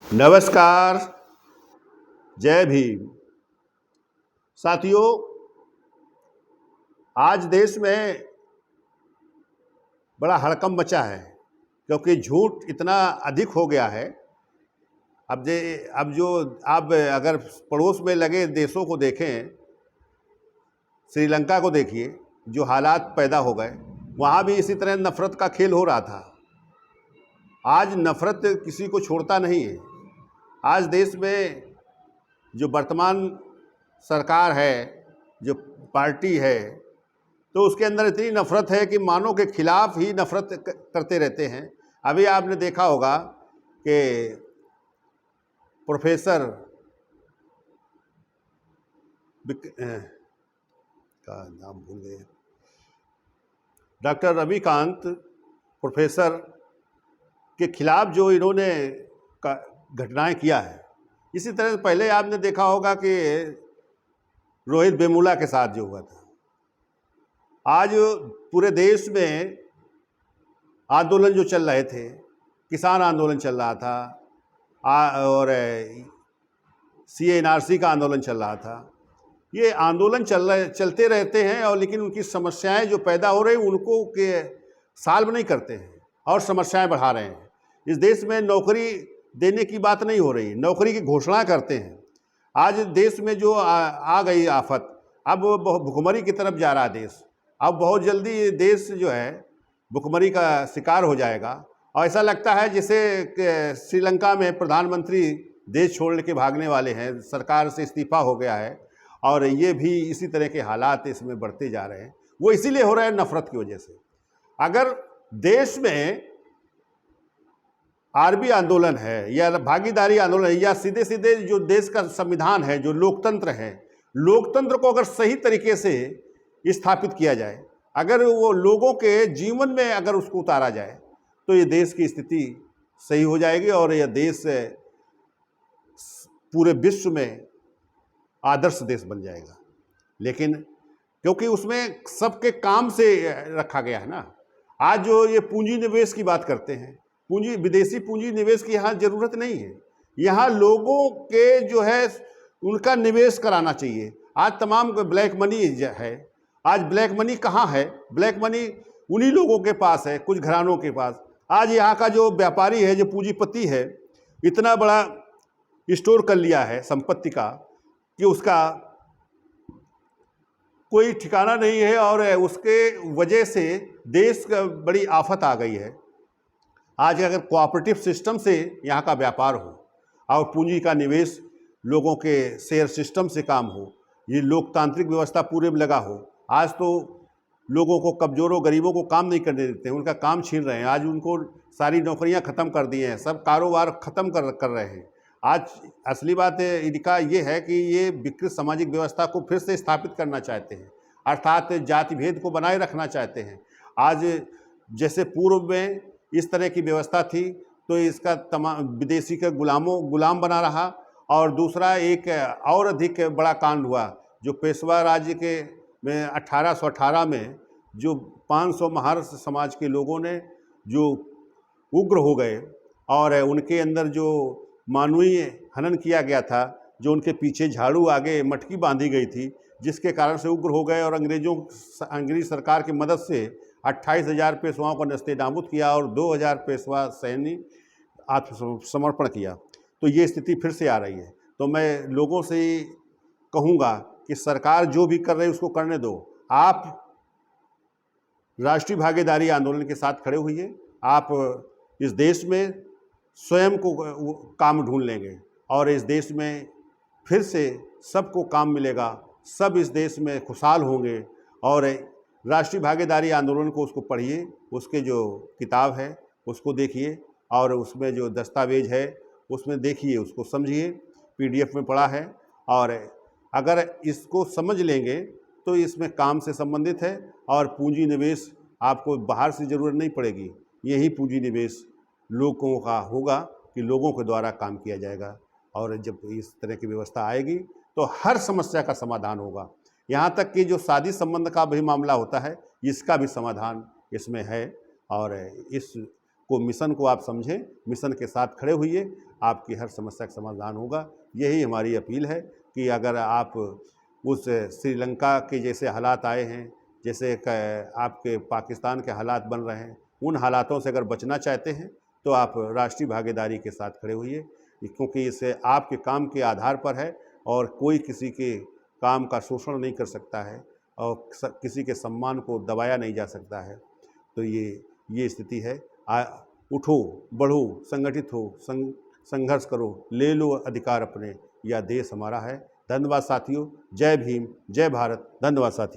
नमस्कार, जय भीम। साथियों, आज देश में बड़ा हड़कंप मचा है क्योंकि झूठ इतना अधिक हो गया है। अब अगर पड़ोस में लगे देशों को देखें, श्रीलंका को देखिए, जो हालात पैदा हो गए, वहाँ भी इसी तरह नफ़रत का खेल हो रहा था। आज नफ़रत किसी को छोड़ता नहीं है। आज देश में जो वर्तमान सरकार है, जो पार्टी है, तो उसके अंदर इतनी नफ़रत है कि मानव के खिलाफ ही नफ़रत करते रहते हैं। अभी आपने देखा होगा कि प्रोफेसर का नाम भूल गए, डॉक्टर रविकांत प्रोफेसर के खिलाफ जो इन्होंने घटनाएं किया है, इसी तरह से पहले आपने देखा होगा कि रोहित वेमुला के साथ जो हुआ था। आज पूरे देश में आंदोलन जो चल रहे थे, किसान आंदोलन चल रहा था और CA/NRC का आंदोलन चल रहा था। ये आंदोलन चलते रहते हैं और लेकिन उनकी समस्याएं जो पैदा हो रही उनको के सॉल्व नहीं करते हैं और समस्याएं बढ़ा रहे हैं। इस देश में नौकरी देने की बात नहीं हो रही, नौकरी की घोषणा करते हैं। आज देश में जो आ गई आफत, अब भुखमरी की तरफ जा रहा है देश। अब बहुत जल्दी देश जो है भुखमरी का शिकार हो जाएगा और ऐसा लगता है जैसे श्रीलंका में प्रधानमंत्री देश छोड़ के भागने वाले हैं, सरकार से इस्तीफा हो गया है और ये भी इसी तरह के हालात इसमें बढ़ते जा रहे हैं। वो इसीलिए हो रहा है नफ़रत की वजह से। अगर देश में आरबी आंदोलन है या भागीदारी आंदोलन है या सीधे सीधे जो देश का संविधान है, जो लोकतंत्र है, लोकतंत्र को अगर सही तरीके से स्थापित किया जाए, अगर वो लोगों के जीवन में अगर उसको उतारा जाए, तो ये देश की स्थिति सही हो जाएगी और यह देश पूरे विश्व में आदर्श देश बन जाएगा। लेकिन क्योंकि उसमें सबके काम से रखा गया है ना। आज जो ये पूंजी निवेश की बात करते हैं, विदेशी पूंजी निवेश की यहाँ ज़रूरत नहीं है। यहाँ लोगों के जो है उनका निवेश कराना चाहिए। आज तमाम ब्लैक मनी है। आज ब्लैक मनी कहाँ है? ब्लैक मनी उन्हीं लोगों के पास है, कुछ घरानों के पास। आज यहाँ का जो व्यापारी है, जो पूंजीपति है, इतना बड़ा स्टोर कर लिया है संपत्ति का कि उसका कोई ठिकाना नहीं है और उसके वजह से देश का बड़ी आफत आ गई है। आज अगर कोऑपरेटिव सिस्टम से यहाँ का व्यापार हो और पूंजी का निवेश लोगों के शेयर सिस्टम से काम हो, ये लोकतांत्रिक व्यवस्था पूरे में लगा हो। आज तो लोगों को, कमज़ोरों गरीबों को काम नहीं करने देते हैं, उनका काम छीन रहे हैं। आज उनको सारी नौकरियां ख़त्म कर दी हैं, सब कारोबार ख़त्म कर रहे हैं। आज असली बात इनका ये है कि ये विकृत सामाजिक व्यवस्था को फिर से स्थापित करना चाहते हैं, अर्थात जाति भेद को बनाए रखना चाहते हैं। आज जैसे पूर्व में इस तरह की व्यवस्था थी तो इसका तमाम विदेशी का गुलाम बना रहा। और दूसरा एक और अधिक बड़ा कांड हुआ जो पेशवा राज्य के में 1818 में जो 500 महारस समाज के लोगों ने जो उग्र हो गए और उनके अंदर जो मानवीय हनन किया गया था, जो उनके पीछे झाड़ू आगे मटकी बांधी गई थी, जिसके कारण से उग्र हो गए और अंग्रेज सरकार की मदद से 28,000 पेशवाओं को नस्ते-नाबूद किया और 2,000 पेशवा सैनिक आत्मसमर्पण किया। तो ये स्थिति फिर से आ रही है। तो मैं लोगों से कहूँगा कि सरकार जो भी कर रही है उसको करने दो। आप राष्ट्रीय भागीदारी आंदोलन के साथ खड़े होइए। आप इस देश में स्वयं को काम ढूंढ लेंगे और इस देश में फिर से सबको काम मिलेगा, सब इस देश में खुशहाल होंगे। और राष्ट्रीय भागीदारी आंदोलन को उसको पढ़िए, उसके जो किताब है उसको देखिए और उसमें जो दस्तावेज है उसमें देखिए, उसको समझिए। PDF में पढ़ा है और अगर इसको समझ लेंगे तो इसमें काम से संबंधित है और पूंजी निवेश आपको बाहर से ज़रूरत नहीं पड़ेगी। यही पूंजी निवेश लोगों का होगा कि लोगों के द्वारा काम किया जाएगा और जब इस तरह की व्यवस्था आएगी तो हर समस्या का समाधान होगा। यहाँ तक कि जो शादी संबंध का भी मामला होता है, इसका भी समाधान इसमें है और इस को मिशन को आप समझें, मिशन के साथ खड़े होइए, आपकी हर समस्या का समाधान होगा। यही हमारी अपील है कि अगर आप उस श्रीलंका के जैसे हालात आए हैं, जैसे आपके पाकिस्तान के हालात बन रहे हैं, उन हालातों से अगर बचना चाहते हैं तो आप राष्ट्रीय भागीदारी के साथ खड़े होइए, क्योंकि इससे आपके काम के आधार पर है और कोई किसी के काम का शोषण नहीं कर सकता है और किसी के सम्मान को दबाया नहीं जा सकता है। तो ये स्थिति है। उठो, बढ़ो, संगठित हो, संघर्ष करो, ले लो अधिकार अपने, यह देश हमारा है। धन्यवाद साथियों। जय भीम, जय भारत। धन्यवाद साथियों।